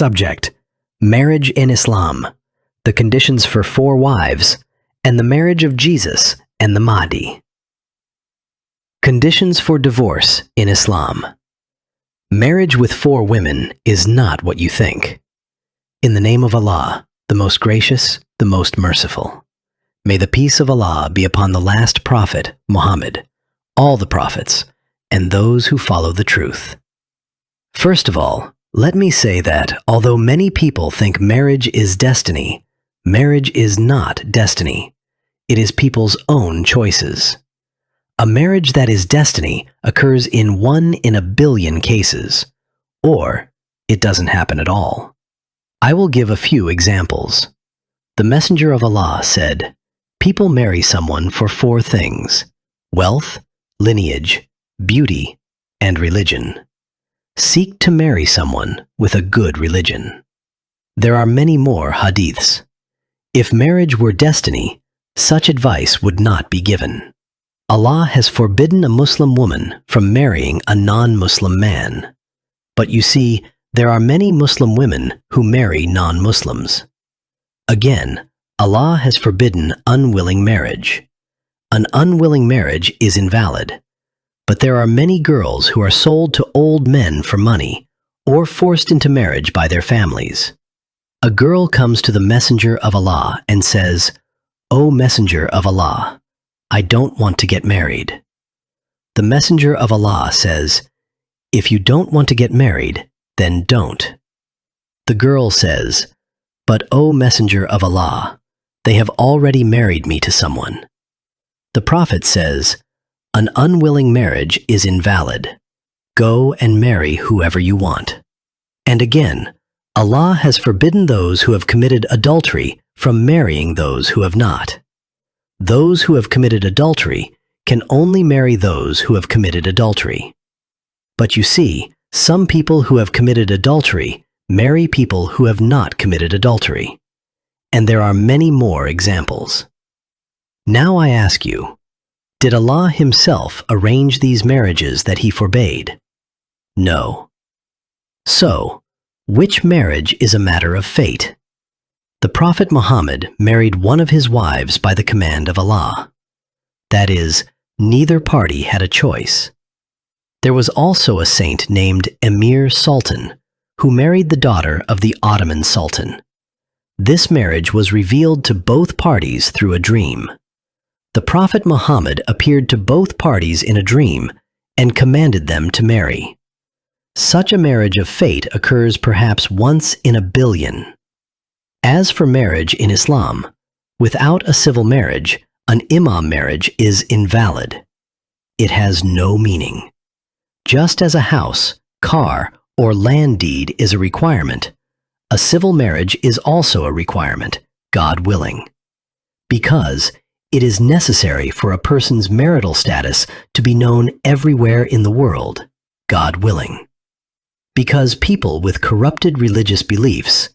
Subject: Marriage in Islam, the conditions for 4 wives, and the marriage of Jesus and the Mahdi. Conditions for divorce in Islam. Marriage with 4 women is not what you think. In the name of Allah, the most gracious, the most merciful. May the peace of Allah be upon the last prophet, Muhammad, all the prophets, and those who follow the truth. First of all, let me say that although many people think marriage is destiny, marriage is not destiny. It is people's own choices. A marriage that is destiny occurs in 1 in a billion cases, or it doesn't happen at all. I will give a few examples. The Messenger of Allah said, "People marry someone for 4 things: wealth, lineage, beauty, and religion. Seek to marry someone with a good religion." There are many more hadiths. If marriage were destiny, such advice would not be given. Allah has forbidden a Muslim woman from marrying a non-Muslim man. But you see, there are many Muslim women who marry non-Muslims. Again, Allah has forbidden unwilling marriage. An unwilling marriage is invalid. But there are many girls who are sold to old men for money or forced into marriage by their families. A girl comes to the Messenger of Allah and says, "O Messenger of Allah, I don't want to get married." The Messenger of Allah says, "If you don't want to get married, then don't." The girl says, "But O Messenger of Allah, they have already married me to someone." The Prophet says, "An unwilling marriage is invalid. Go and marry whoever you want." And again, Allah has forbidden those who have committed adultery from marrying those who have not. Those who have committed adultery can only marry those who have committed adultery. But you see, some people who have committed adultery marry people who have not committed adultery. And there are many more examples. Now I ask you, did Allah Himself arrange these marriages that He forbade? No. So, which marriage is a matter of fate? The Prophet Muhammad married one of his wives by the command of Allah. That is, neither party had a choice. There was also a saint named Emir Sultan, who married the daughter of the Ottoman Sultan. This marriage was revealed to both parties through a dream. The Prophet Muhammad appeared to both parties in a dream and commanded them to marry. Such a marriage of fate occurs perhaps once in a billion. As for marriage in Islam, without a civil marriage, an imam marriage is invalid. It has no meaning. Just as a house, car, or land deed is a requirement, a civil marriage is also a requirement, God willing. Because it is necessary for a person's marital status to be known everywhere in the world, God willing. Because people with corrupted religious beliefs,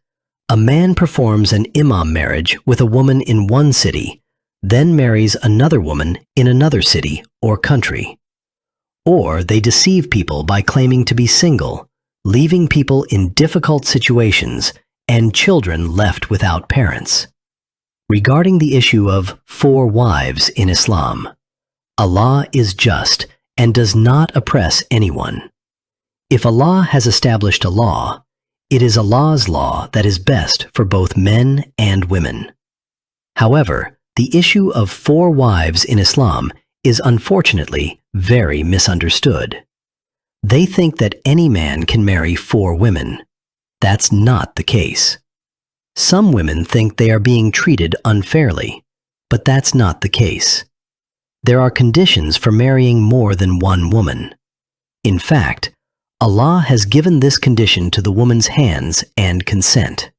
a man performs an imam marriage with a woman in one city, then marries another woman in another city or country. Or they deceive people by claiming to be single, leaving people in difficult situations and children left without parents. Regarding the issue of 4 wives in Islam, Allah is just and does not oppress anyone. If Allah has established a law, it is Allah's law that is best for both men and women. However, the issue of 4 wives in Islam is unfortunately very misunderstood. They think that any man can marry 4 women. That's not the case. Some women think they are being treated unfairly, but that's not the case. There are conditions for marrying more than one woman. In fact, Allah has given this condition to the woman's hands and consent.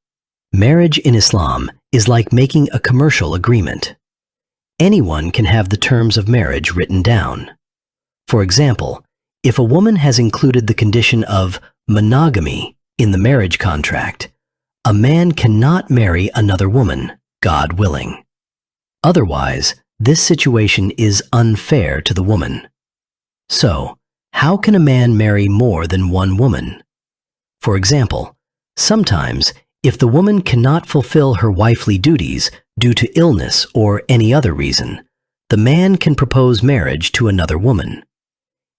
Marriage in Islam is like making a commercial agreement. Anyone can have the terms of marriage written down. For example, if a woman has included the condition of monogamy in the marriage contract, a man cannot marry another woman, God willing. Otherwise, this situation is unfair to the woman. So, how can a man marry more than one woman? For example, Sometimes, if the woman cannot fulfill her wifely duties due to illness or any other reason, the man can propose marriage to another woman.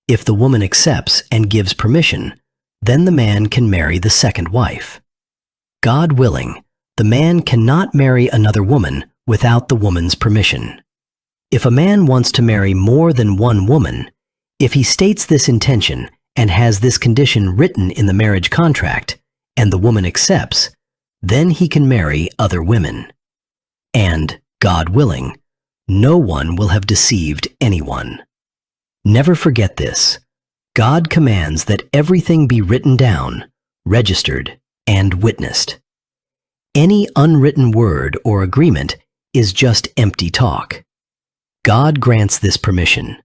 If the woman accepts and gives permission, then the man can marry the second wife. God willing, the man cannot marry another woman without the woman's permission. If a man wants to marry more than one woman, if he states this intention and has this condition written in the marriage contract, and the woman accepts, then he can marry other women. And, God willing, no one will have deceived anyone. Never forget this. God commands that everything be written down, registered, and witnessed. Any unwritten word or agreement is just empty talk. God grants this permission.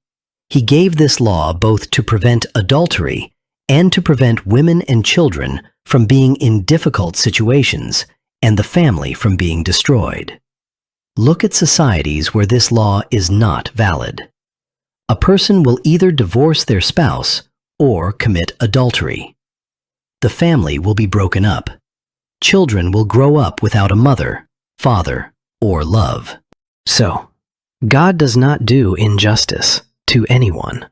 He gave this law both to prevent adultery and to prevent women and children from being in difficult situations and the family from being destroyed. Look at societies where this law is not valid. A person will either divorce their spouse or commit adultery. The family will be broken up. Children will grow up without a mother, father, or love. So, God does not do injustice to anyone.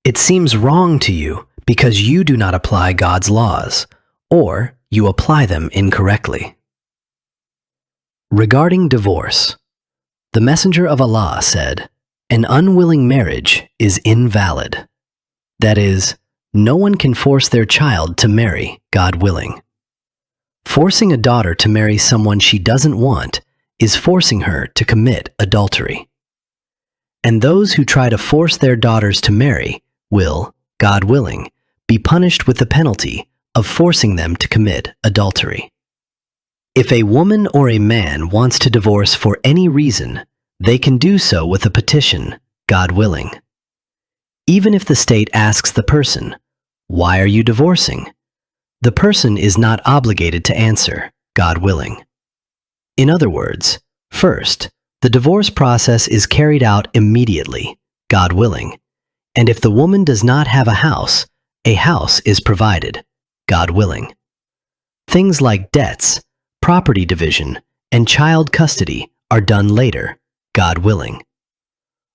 It seems wrong to you because you do not apply God's laws, or you apply them incorrectly. Regarding divorce, the Messenger of Allah said, "An unwilling marriage is invalid." That is, no one can force their child to marry, God willing. Forcing a daughter to marry someone she doesn't want is forcing her to commit adultery. And those who try to force their daughters to marry will, God willing, be punished with the penalty of forcing them to commit adultery. If a woman or a man wants to divorce for any reason, they can do so with a petition, God willing. Even if the state asks the person, "Why are you divorcing?" the person is not obligated to answer, God willing. In other words, first, the divorce process is carried out immediately, God willing, and if the woman does not have a house is provided, God willing. Things like debts, property division, and child custody are done later, God willing.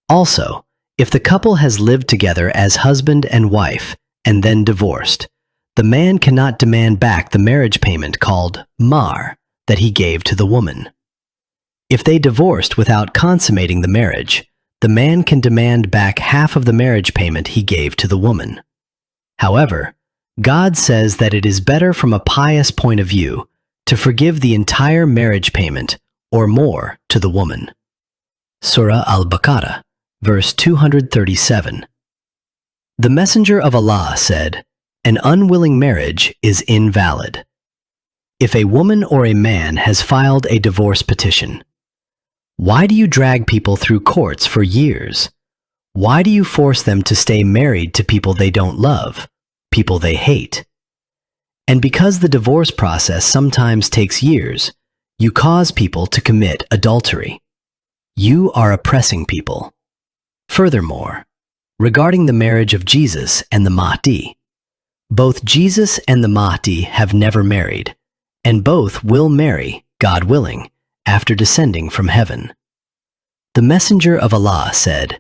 Also, if the couple has lived together as husband and wife and then divorced, the man cannot demand back the marriage payment called mahr that he gave to the woman. If they divorced without consummating the marriage, the man can demand back half of the marriage payment he gave to the woman. However, God says that it is better from a pious point of view to forgive the entire marriage payment or more to the woman. Surah Al-Baqarah, verse 237. The Messenger of Allah said, "An unwilling marriage is invalid." If a woman or a man has filed a divorce petition, why do you drag people through courts for years? Why do you force them to stay married to people they don't love, people they hate? And because the divorce process sometimes takes years, you cause people to commit adultery. You are oppressing people. Furthermore, regarding the marriage of Jesus and the Mahdi, both Jesus and the Mahdi have never married, and both will marry, God willing, after descending from heaven. The Messenger of Allah said,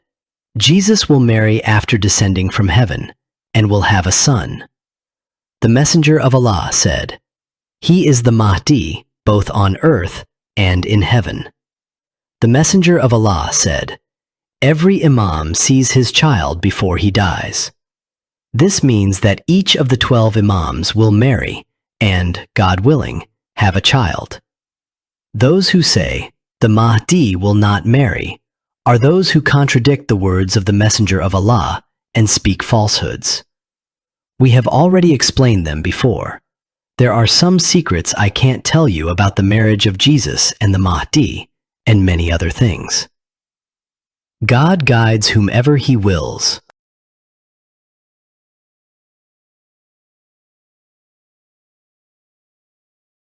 "Jesus will marry after descending from heaven, and will have a son." The Messenger of Allah said, "He is the Mahdi, both on earth and in heaven." The Messenger of Allah said, "Every Imam sees his child before he dies." This means that each of the 12 Imams will marry and, God willing, have a child. Those who say, the Mahdi will not marry, are those who contradict the words of the Messenger of Allah and speak falsehoods. We have already explained them before. There are some secrets I can't tell you about the marriage of Jesus and the Mahdi, and many other things. God guides whomever He wills.